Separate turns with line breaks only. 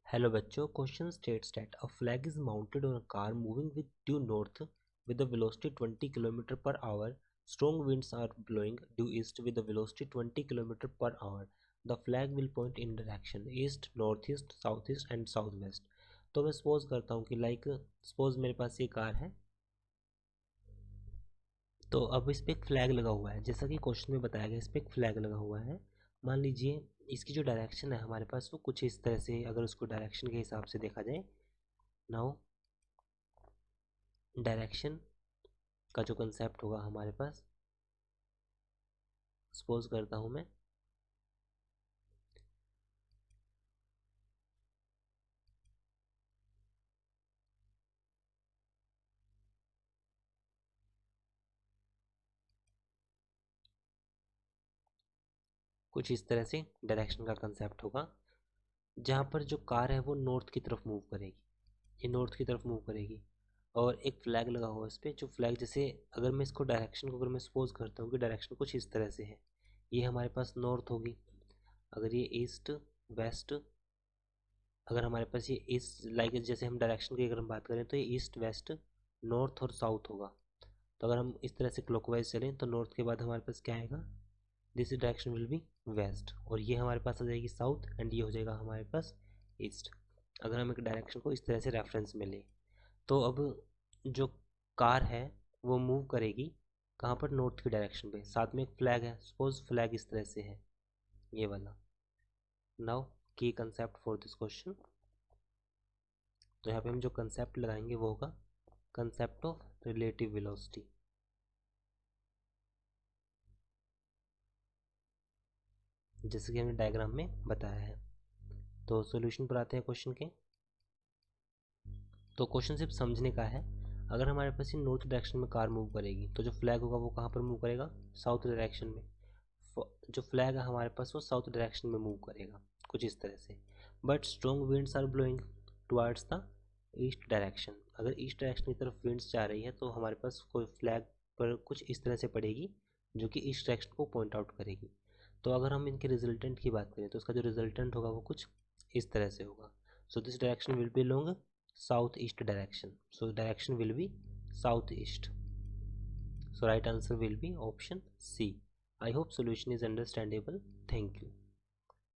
Hello बच्चों, question states that a flag is mounted on a car moving with due north with a velocity 20 km per hour. Strong winds are blowing due east with a velocity 20 km per hour. The flag will point in direction east, northeast, southeast and southwest. तो मैं suppose करता हूँ कि suppose मेरे पास ये car है, तो अब इस पर एक फ्लैग लगा हुआ है। जैसा कि क्वेश्चन में बताया गया, इस पर एक फ्लैग लगा हुआ है। मान लीजिए इसकी जो डायरेक्शन है हमारे पास वो कुछ इस तरह से, अगर उसको डायरेक्शन के हिसाब से देखा जाए, नाउ डायरेक्शन का जो कंसेप्ट होगा हमारे पास, सपोज करता हूँ मैं कुछ इस तरह से डायरेक्शन का कंसेप्ट होगा, जहाँ पर जो कार है वो नॉर्थ की तरफ मूव करेगी, ये नॉर्थ की तरफ मूव करेगी और एक फ्लैग लगा हुआ है इस पर। जो फ्लैग, जैसे अगर मैं इसको डायरेक्शन को, अगर मैं सपोज करता हूँ कि डायरेक्शन कुछ इस तरह से है, ये हमारे पास नॉर्थ होगी। अगर ये ईस्ट वेस्ट, अगर हमारे पास ये ईस्ट, जैसे हम डायरेक्शन की अगर हम बात करें तो ये ईस्ट वेस्ट नॉर्थ और साउथ होगा। तो अगर हम इस तरह से क्लॉकवाइज चलें तो नॉर्थ के बाद हमारे पास क्या आएगा, this direction will be west, और ये हमारे पास आ जाएगी साउथ एंड ये हो जाएगा हमारे पास ईस्ट। अगर हम एक डायरेक्शन को इस तरह से रेफरेंस में लें, तो अब जो कार है वो मूव करेगी कहाँ पर, नॉर्थ की डायरेक्शन पे। साथ में एक फ्लैग है, सपोज फ्लैग इस तरह से है, ये वाला। नाउ की कंसेप्ट फॉर दिस क्वेश्चन, तो यहाँ पे हम जो कंसेप्ट लगाएंगे वो होगा कंसेप्ट ऑफ रिलेटिव वेलोसिटी। जैसे कि हमने डायग्राम में बताया है। तो सॉल्यूशन पर आते हैं क्वेश्चन के। तो क्वेश्चन सिर्फ समझने का है। अगर हमारे पास ये नॉर्थ डायरेक्शन में कार मूव करेगी तो जो फ्लैग होगा वो कहाँ पर मूव करेगा, साउथ डायरेक्शन में। जो फ्लैग है हमारे पास वो साउथ डायरेक्शन में मूव करेगा कुछ इस तरह से। But strong winds are blowing towards the east direction. अगर ईस्ट डायरेक्शन की तरफ विंड्स जा रही है तो हमारे पास कोई फ्लैग पर कुछ इस तरह से पड़ेगी जो कि ईस्ट डायरेक्शन को पॉइंट आउट करेगी। तो अगर हम इनके रिजल्टेंट की बात करें तो इसका जो रिजल्टेंट होगा वो कुछ इस तरह से होगा। So this direction will B long south east direction, so direction will be southeast, so right answer will be option C. I hope solution is understandable. Thank you.